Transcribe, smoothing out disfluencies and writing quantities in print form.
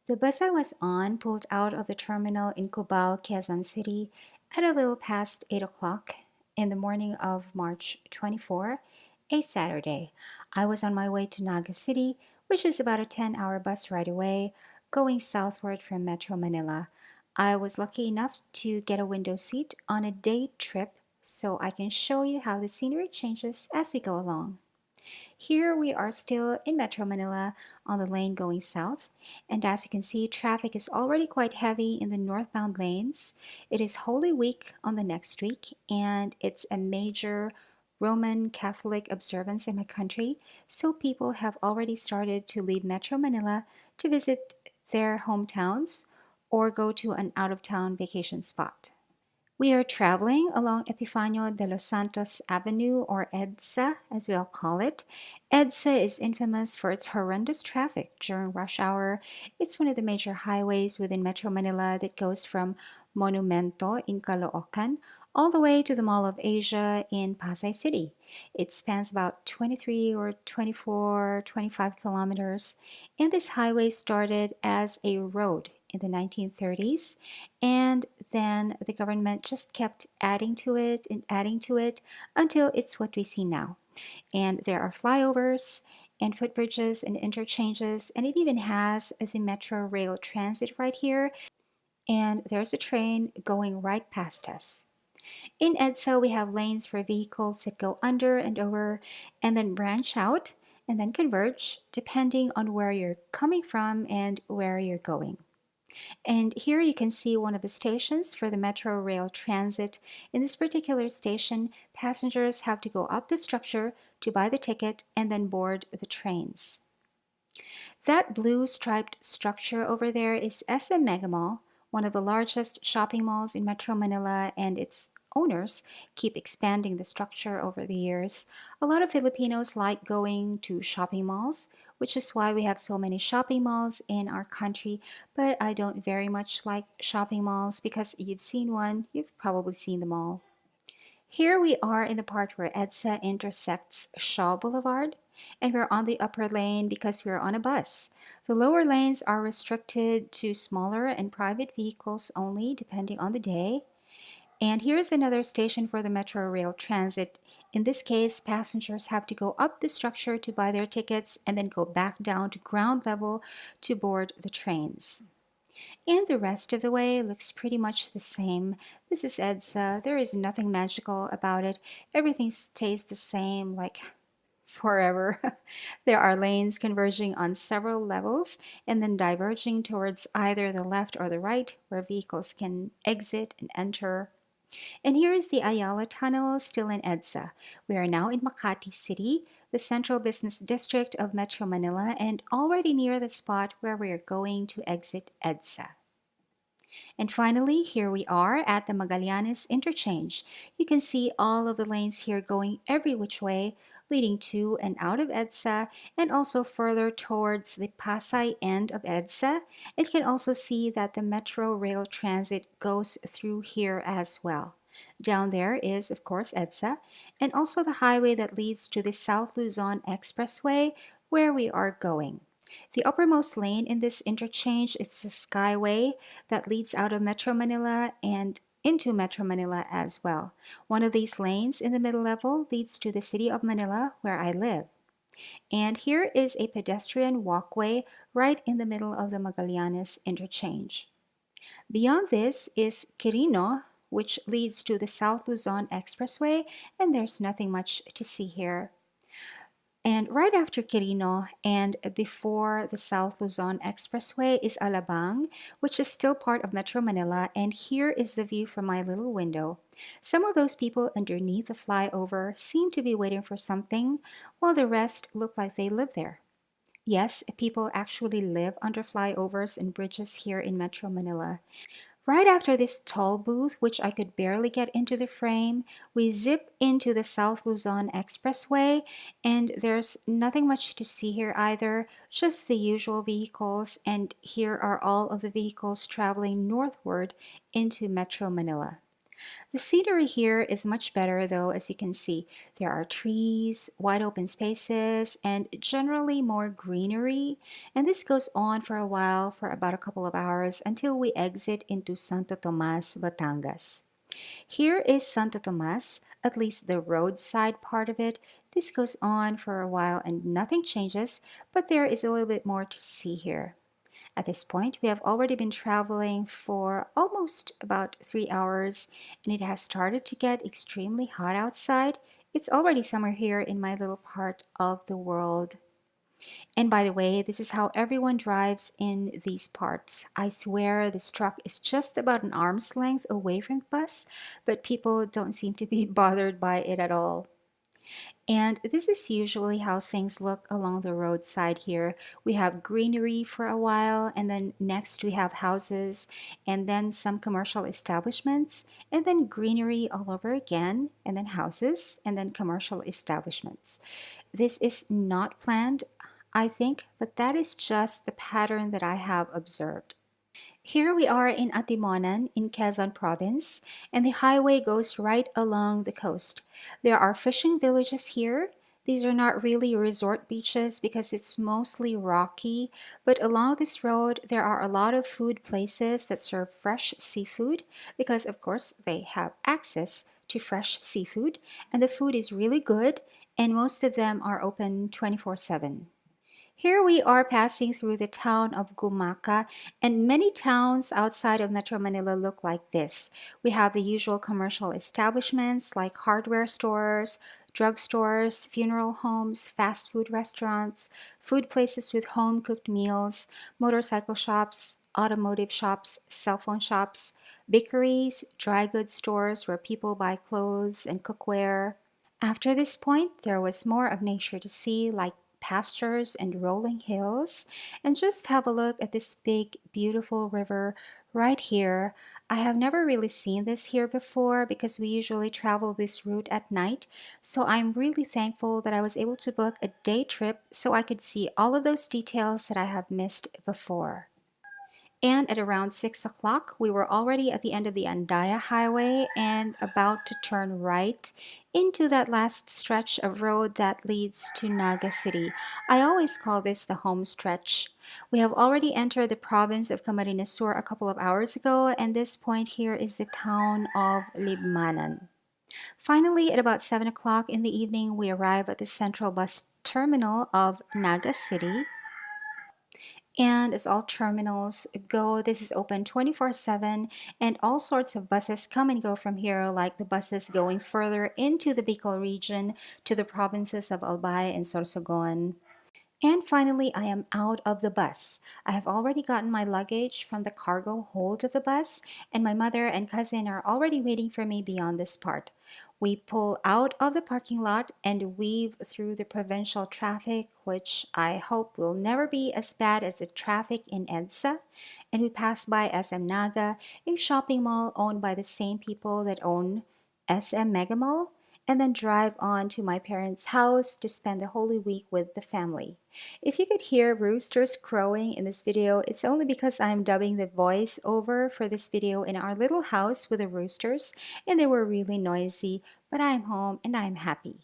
The bus I was on pulled out of the terminal in Cubao, Quezon City at a little past 8 o'clock in the morning of March 24, a Saturday. I was on my way to Naga City, which is about a 10-hour bus ride away, going southward from Metro Manila. I was lucky enough to get a window seat on a day trip so I can show you how the scenery changes as we go along. Here we are still in Metro Manila on the lane going south, and as you can see, traffic is already quite heavy in the northbound lanes. It is Holy Week on the next week, and it's a major Roman Catholic observance in my country, so people have already started to leave Metro Manila to visit their hometowns or go to an out of town vacation spot. We are traveling along Epifanio de los Santos Avenue, or EDSA as we'll call it. EDSA is infamous for its horrendous traffic during rush hour. It's one of the major highways within Metro Manila that goes from Monumento in Caloocan all the way to the Mall of Asia in Pasay City. It spans about 23 or 24, 25 kilometers, and this highway started as a road in the 1930s, and then the government just kept adding to it and adding to it until it's what we see now. And there are flyovers and footbridges and interchanges, and it even has the metro rail transit right here. And there's a train going right past us. In EDSA, we have lanes for vehicles that go under and over and then branch out and then converge depending on where you're coming from and where you're going. And here you can see one of the stations for the Metro Rail Transit. In this particular station, passengers have to go up the structure to buy the ticket and then board the trains. That blue striped structure over there is SM Mega Mall, one of the largest shopping malls in Metro Manila, and its owners keep expanding the structure over the years. A lot of Filipinos like going to shopping malls, which is why we have so many shopping malls in our country. But I don't very much like shopping malls because you've seen one, you've probably seen them all. Here we are in the part where EDSA intersects Shaw Boulevard, and we're on the upper lane because we're on a bus. The lower lanes are restricted to smaller and private vehicles only, depending on the day. And here's another station for the Metro Rail Transit. In this case, passengers have to go up the structure to buy their tickets and then go back down to ground level to board the trains. And the rest of the way looks pretty much the same. This is EDSA. There is nothing magical about it. Everything stays the same, like forever. There are lanes converging on several levels and then diverging towards either the left or the right, where vehicles can exit and enter. And here is the Ayala Tunnel, still in EDSA. We are now in Makati City, the central business district of Metro Manila, and already near the spot where we are going to exit EDSA. And finally, here we are at the Magallanes interchange. You can see all of the lanes here going every which way, leading to and out of EDSA and also further towards the Pasay end of EDSA. You can also see that the Metro Rail Transit goes through here as well. Down there is, of course, EDSA, and also the highway that leads to the South Luzon Expressway where we are going. The uppermost lane in this interchange is the Skyway that leads out of Metro Manila and into Metro Manila as well. One of these lanes in the middle level leads to the city of Manila, where I live. And here is a pedestrian walkway right in the middle of the Magallanes interchange. Beyond this is Quirino, which leads to the South Luzon Expressway, and there's nothing much to see here. And right after Quirino and before the South Luzon Expressway is Alabang, which is still part of Metro Manila, and here is the view from my little window. Some of those people underneath the flyover seem to be waiting for something, while the rest look like they live there. Yes, people actually live under flyovers and bridges here in Metro Manila. Right after this toll booth, which I could barely get into the frame, we zip into the South Luzon Expressway, and there's nothing much to see here either, just the usual vehicles, and here are all of the vehicles traveling northward into Metro Manila. The scenery here is much better though, as you can see. There are trees, wide open spaces, and generally more greenery. And this goes on for a while, for about a couple of hours, until we exit into Santo Tomas, Batangas. Here is Santo Tomas, at least the roadside part of it. This goes on for a while and nothing changes, but there is a little bit more to see here. At this point, we have already been traveling for almost about 3 hours, and it has started to get extremely hot outside. It's already summer here in my little part of the world. And by the way, this is how everyone drives in these parts. I swear this truck is just about an arm's length away from the bus, but people don't seem to be bothered by it at all. And this is usually how things look along the roadside here. We have greenery for a while, and then next we have houses, and then some commercial establishments, and then greenery all over again, and then houses, and then commercial establishments. This is not planned, I think, but that is just the pattern that I have observed. Here we are in Atimonan in Quezon province, and the highway goes right along the coast. There are fishing villages here. These are not really resort beaches because it's mostly rocky, but along this road there are a lot of food places that serve fresh seafood because, of course, they have access to fresh seafood, and the food is really good, and most of them are open 24/7. Here we are passing through the town of Gumaca, and many towns outside of Metro Manila look like this. We have the usual commercial establishments like hardware stores, drugstores, funeral homes, fast food restaurants, food places with home cooked meals, motorcycle shops, automotive shops, cell phone shops, bakeries, dry goods stores where people buy clothes and cookware. After this point, there was more of nature to see, like pastures and rolling hills. And just have a look at this big, beautiful river right here. I have never really seen this here before because we usually travel this route at night. So I'm really thankful that I was able to book a day trip so I could see all of those details that I have missed before. And at around 6 o'clock, we were already at the end of the Andaya Highway and about to turn right into that last stretch of road that leads to Naga City. I always call this the home stretch. We have already entered the province of Camarines Sur a couple of hours ago, and this point here is the town of Libmanan. Finally, at about 7 o'clock in the evening, we arrive at the central bus terminal of Naga City. And as all terminals go, this is open 24/7, and all sorts of buses come and go from here, like the buses going further into the Bicol region to the provinces of Albay and Sorsogon. And finally, I am out of the bus. I have already gotten my luggage from the cargo hold of the bus, and my mother and cousin are already waiting for me beyond this part. We pull out of the parking lot and weave through the provincial traffic, which I hope will never be as bad as the traffic in EDSA. And we pass by SM Naga, a shopping mall owned by the same people that own SM Mega Mall, and then drive on to my parents' house to spend the Holy Week with the family. If you could hear roosters crowing in this video, it's only because I'm dubbing the voice over for this video in our little house with the roosters, and they were really noisy, but I'm home and I'm happy.